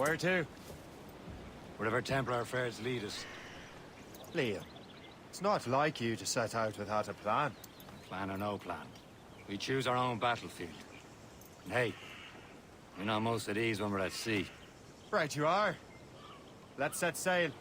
Where to? Wherever Templar affairs lead us. Liam, it's not like you to set out without a plan. Plan or no plan. We choose our own battlefield. And hey, we're not most at ease when we're at sea. Right you are. Let's set sail.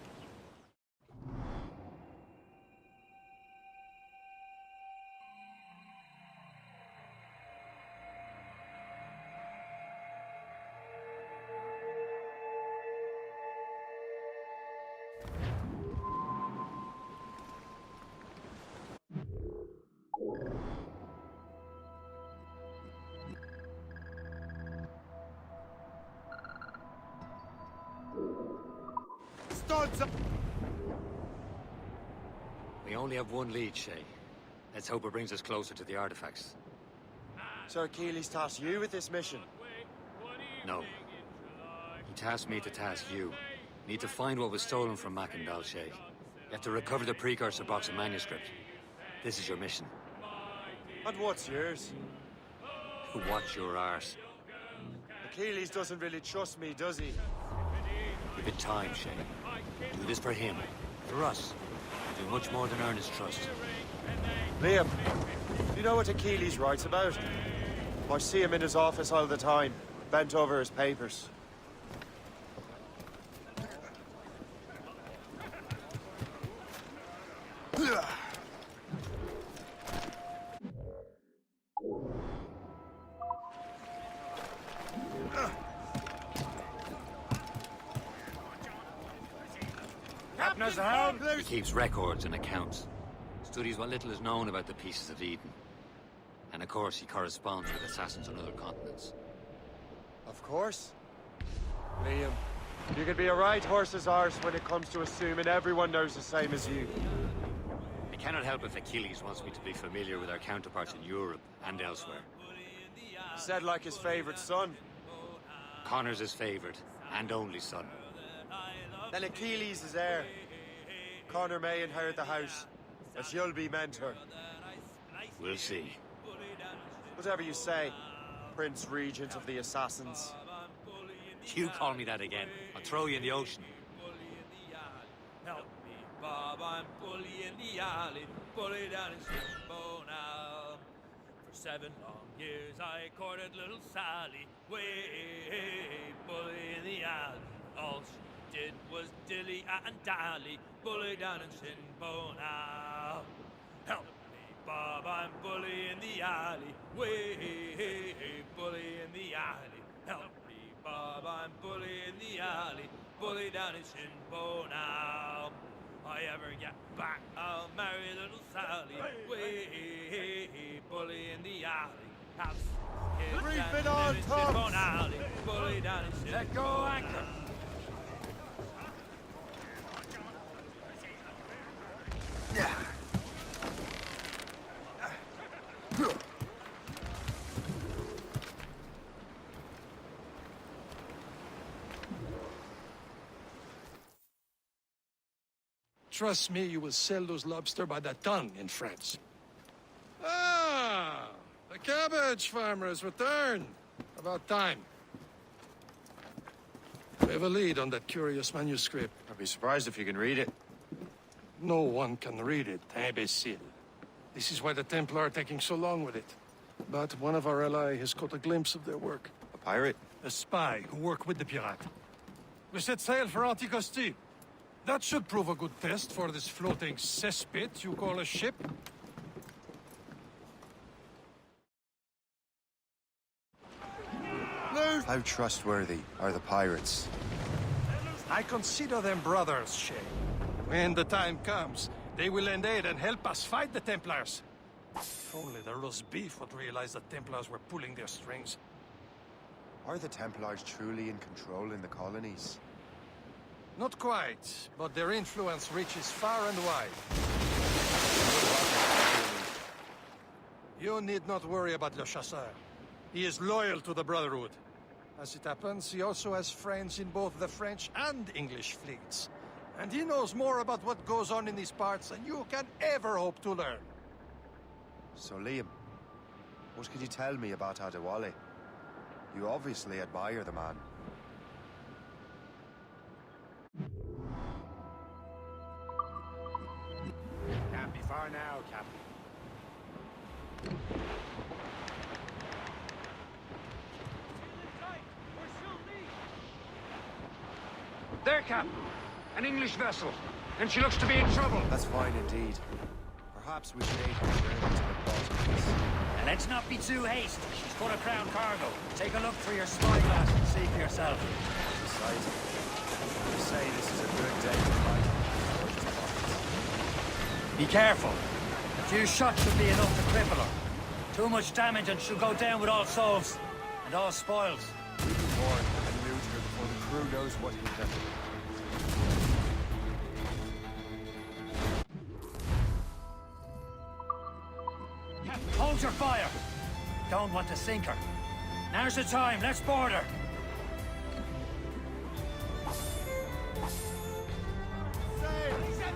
We only have one lead, Shay. Let's hope it brings us closer to the artifacts. Sir Keeley's tasked you with this mission. No. He tasked me to task you. Need to find what was stolen from Mackandal, Shay. You have to recover the precursor box of manuscript. This is your mission. And what's yours? Watch your arse. Achilles doesn't really trust me, does he? Give it time, Shay. Do this for him. For us. Do much more than earn his trust. Liam, do you know what Achilles writes about? I see him in his office all the time, bent over his papers. He keeps records and accounts. Studies what little is known about the pieces of Eden. And of course, he corresponds with assassins on other continents. Of course. Liam, you can be a right horse's arse when it comes to assuming everyone knows the same as you. I cannot help if Achilles wants me to be familiar with our counterparts in Europe and elsewhere. Said like his favorite son. Connor's his favorite and only son. Then Achilles is heir. Connor may inherit the house, but you'll be mentor. We'll see. Whatever you say, Prince Regent of the Assassins. You call me that again, I'll throw you in the ocean. Help me, Bob, I'm bully in the alley, bully down in Simbo now. For 7 long years I courted little Sally, way bully in the alley. All she did was dilly and dally, bully down in Simbo now. Help me, Bob, I'm bully in the alley, way bully in the alley. Help me, Bob, I'm bully in the alley, bully down in Simbo now. I ever get back, I'll marry little Sally, way bully in the alley. Have kids Reef it and on, live in Tom. Simbo alley, bully down in Simbo. Let go, anchor. Trust me, you will sell those lobster by the ton in France. Ah, the cabbage farmer has returned. About time. We have a lead on that curious manuscript. I'd be surprised if you can read it. No one can read it, imbecile. This is why the Templar are taking so long with it. But one of our allies has caught a glimpse of their work. A pirate? A spy who worked with the pirate. We set sail for Anticosti. That should prove a good test for this floating cesspit you call a ship. How trustworthy are the pirates? I consider them brothers, Shay. When the time comes, they will lend aid and help us fight the Templars. If only the roast beef would realize the Templars were pulling their strings. Are the Templars truly in control in the colonies? Not quite, but their influence reaches far and wide. You need not worry about Le Chasseur. He is loyal to the Brotherhood. As it happens, he also has friends in both the French and English fleets. And he knows more about what goes on in these parts than you can ever hope to learn. So Liam, what can you tell me about Adewale? You obviously admire the man. far now, Captain? There, Captain. An English vessel. And she looks to be in trouble. That's fine indeed. Perhaps we should aid her journey to the bottom of this. And let's not be too hasty. She's full of crown cargo. Take a look through your spyglass and see for yourself. Besides, you say this is a good day to fight. Be careful. A few shots should be enough to cripple her. Too much damage and she'll go down with all souls. And all spoils. We can warn and loot her before the crew knows what hit them. Hold your fire. Don't want to sink her. Now's the time. Let's board her.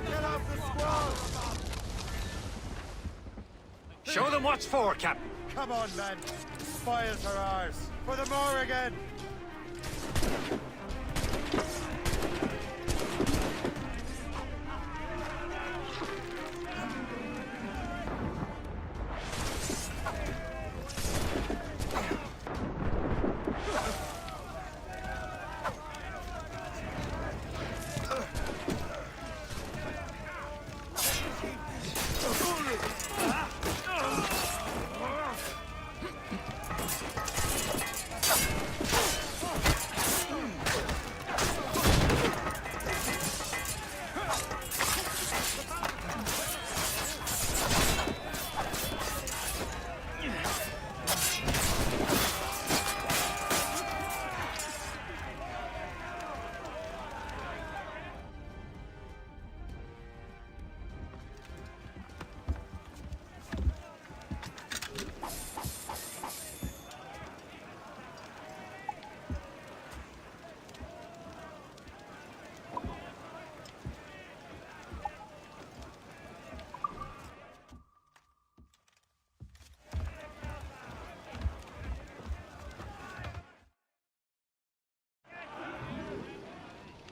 Get off the squall! Show them what's for, Captain. Come on, men. The spoils are ours. For the Morrigan!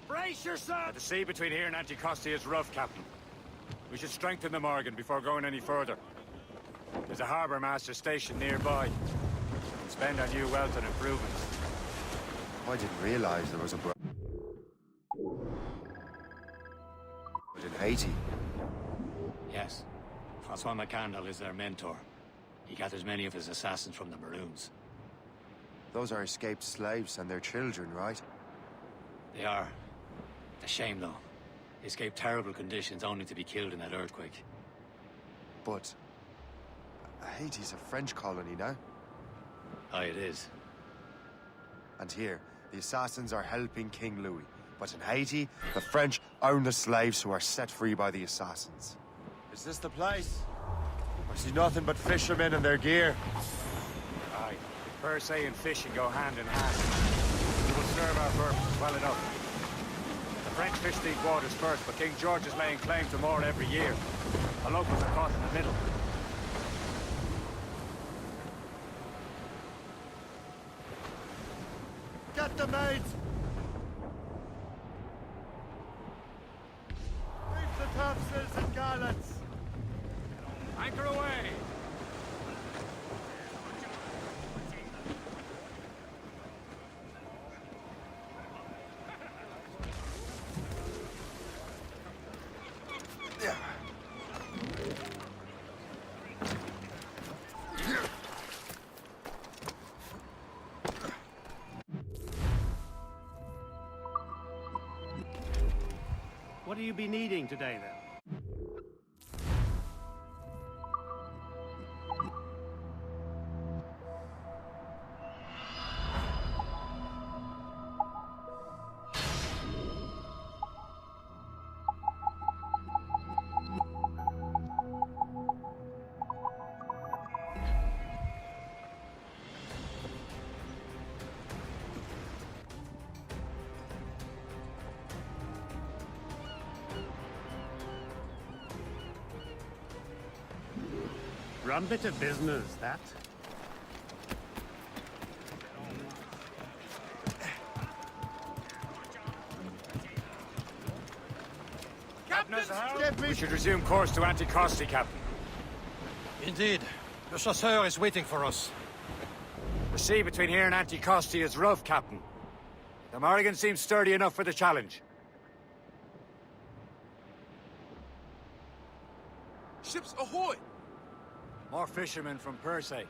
Brace yourself! The sea between here and Anticosti is rough, Captain. We should strengthen the Morgan before going any further. There's a harbour master station nearby. We can spend our new wealth on improvements. I didn't realize there was a But in Haiti. Yes. Francois McCandle is their mentor. He gathers many of his assassins from the Maroons. Those are escaped slaves and their children, right? They are. A shame, though. They escaped terrible conditions only to be killed in that earthquake. But Haiti's a French colony now. Aye, it is. And here, the assassins are helping King Louis. But in Haiti, the French own the slaves who are set free by the assassins. Is this the place? I see nothing but fishermen and their gear. Aye. Per se and fishing go hand in hand. We will serve our purpose well enough. The French fish these waters first, but King George is laying claim to more every year. The locals are caught in the middle. Get the maids! Reef the topsails and gallants! Anchor away! What will you be needing today, then? Rum bit of business, that. Captain We should resume course to Anticosti, Captain. Indeed. Le Chasseur is waiting for us. The sea between here and Anticosti is rough, Captain. The Morrigan seems sturdy enough for the challenge. Ships ahoy! More fishermen from Persay.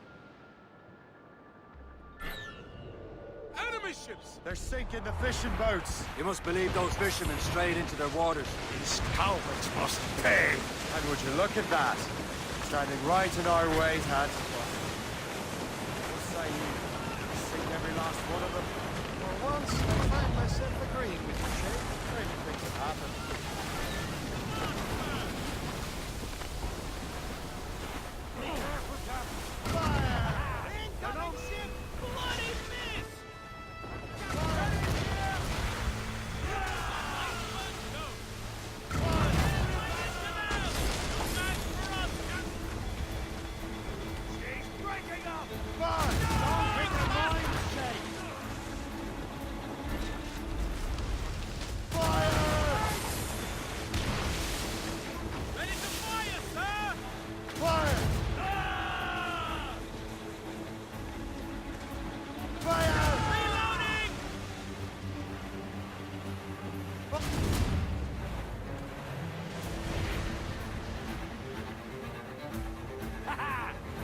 Enemy ships! They're sinking the fishing boats. You must believe those fishermen strayed into their waters. These cowards must pay. And would you look at that? Standing right in our way, Tad. What say you? Sink every last one of them. For once, I find myself agreeing with you, Shay. Anything could happen.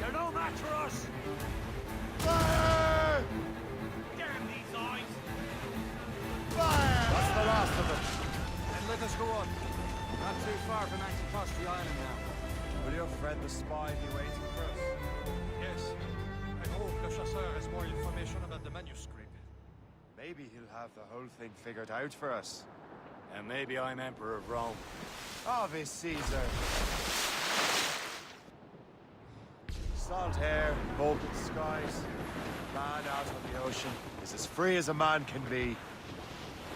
You're no match for us! Fire! Damn these eyes! Fire! That's the last of them. And let us go on. Not too far from Anticosti Island now. Will your friend the spy be waiting for us? Yes. I hope Le Chasseur has more information about the manuscript. Maybe he'll have the whole thing figured out for us. And maybe I'm Emperor of Rome. Ave Caesar. Salt air, open skies, man out on the ocean is as free as a man can be.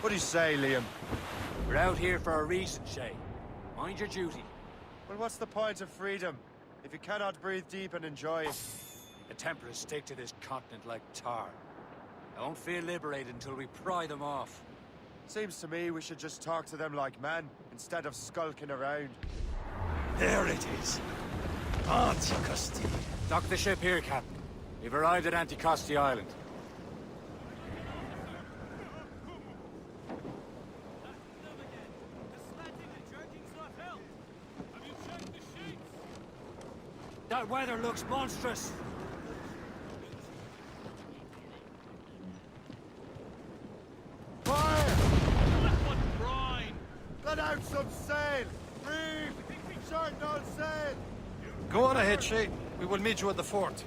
What do you say, Liam? We're out here for a reason, Shay. Mind your duty. Well, what's the point of freedom if you cannot breathe deep and enjoy it? The Templars stick to this continent like tar. I won't feel liberated until we pry them off. Seems to me we should just talk to them like men instead of skulking around. There it is. Anticosti. Dock the ship here, Captain. We've arrived at Anticosti Island. That weather looks monstrous! Fire! Brine! Let out some sail! Reef! Shorten all sail! Go on ahead, Shay. We will meet you at the fort.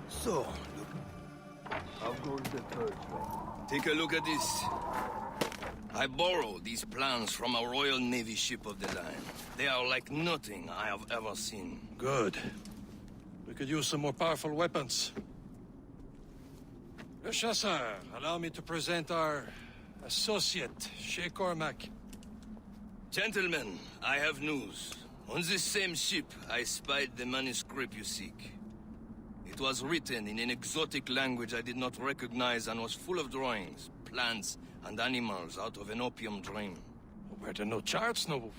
So, how goes the third one? Take a look at this. I borrowed these plans from a Royal Navy ship of the line. They are like nothing I have ever seen. Good. We could use some more powerful weapons. Le Chasseur, allow me to present our associate, Shay Cormac. Gentlemen, I have news. On this same ship, I spied the manuscript you seek. It was written in an exotic language I did not recognize and was full of drawings, plants, and animals out of an opium dream. Were there no charts, no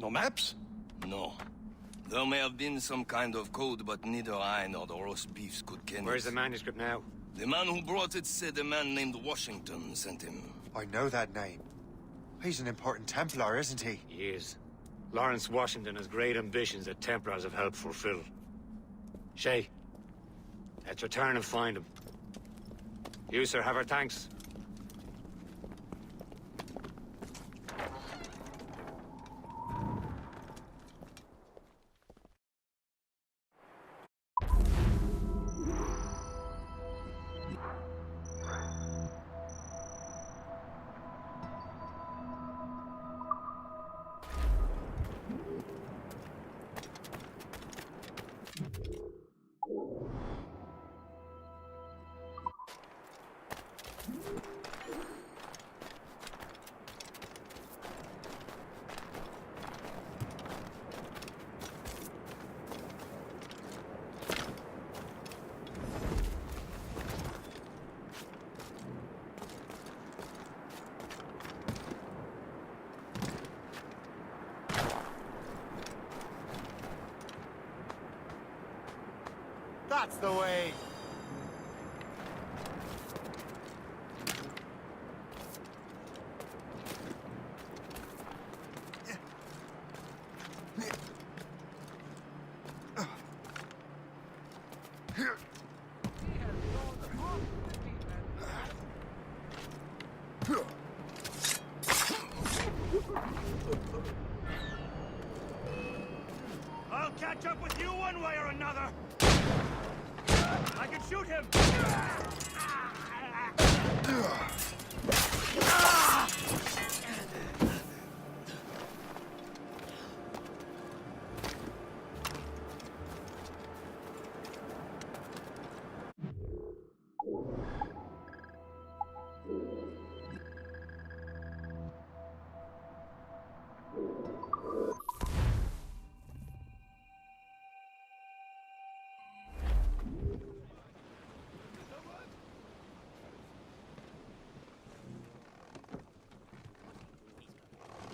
maps? No. There may have been some kind of code, but neither I nor the roast beefs could ken Where's it. the manuscript now? The man who brought it said a man named Washington sent him. I know that name. He's an important Templar, isn't he? He is. Lawrence Washington has great ambitions that Templars have helped fulfill. Shay, let's return and find him. You, sir, have our thanks. That's the way! I'll catch up with you one way or another! I can shoot him!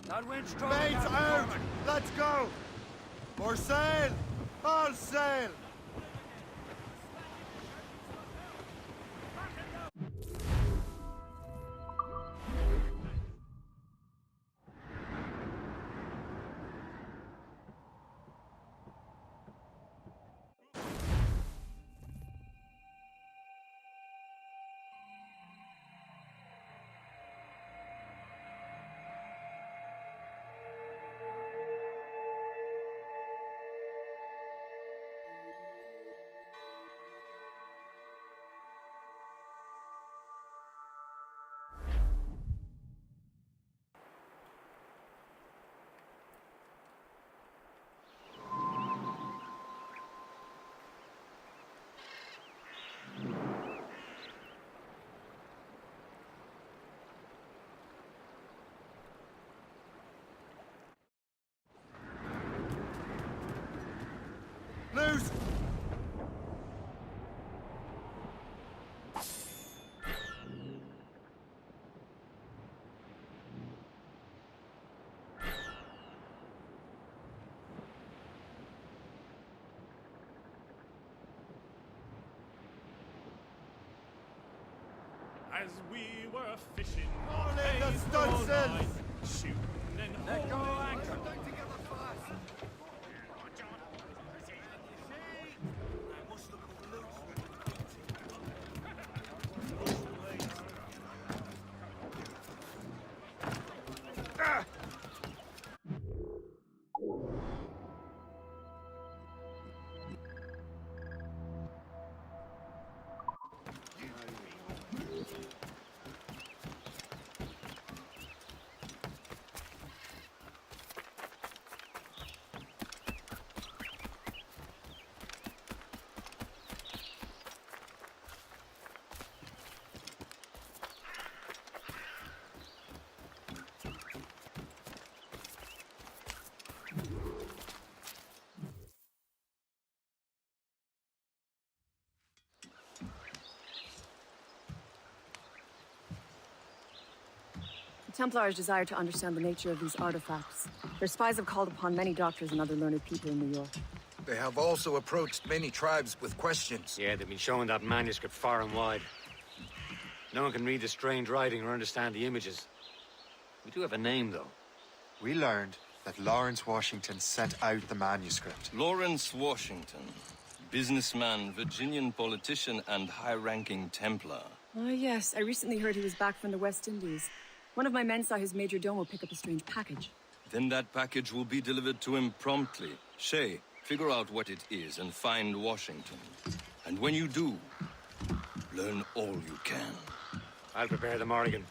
That wind's strong. Mates out! Let's go! More sail! All sail! Loose! As we were fishing, All in hey, the stunsails! line, shooting and Let go holding. anchor. The Templars desire to understand the nature of these artifacts. Their spies have called upon many doctors and other learned people in New York. They have also approached many tribes with questions. Yeah, they've been showing that manuscript far and wide. No one can read the strange writing or understand the images. We do have a name, though. We learned that Lawrence Washington sent out the manuscript. Lawrence Washington. Businessman, Virginian politician, and high-ranking Templar. Oh, yes. I recently heard he was back from the West Indies. One of my men saw his major domo pick up a strange package. Then that package will be delivered to him promptly. Shay, figure out what it is and find Washington. And when you do, learn all you can. I'll prepare the Morrigan.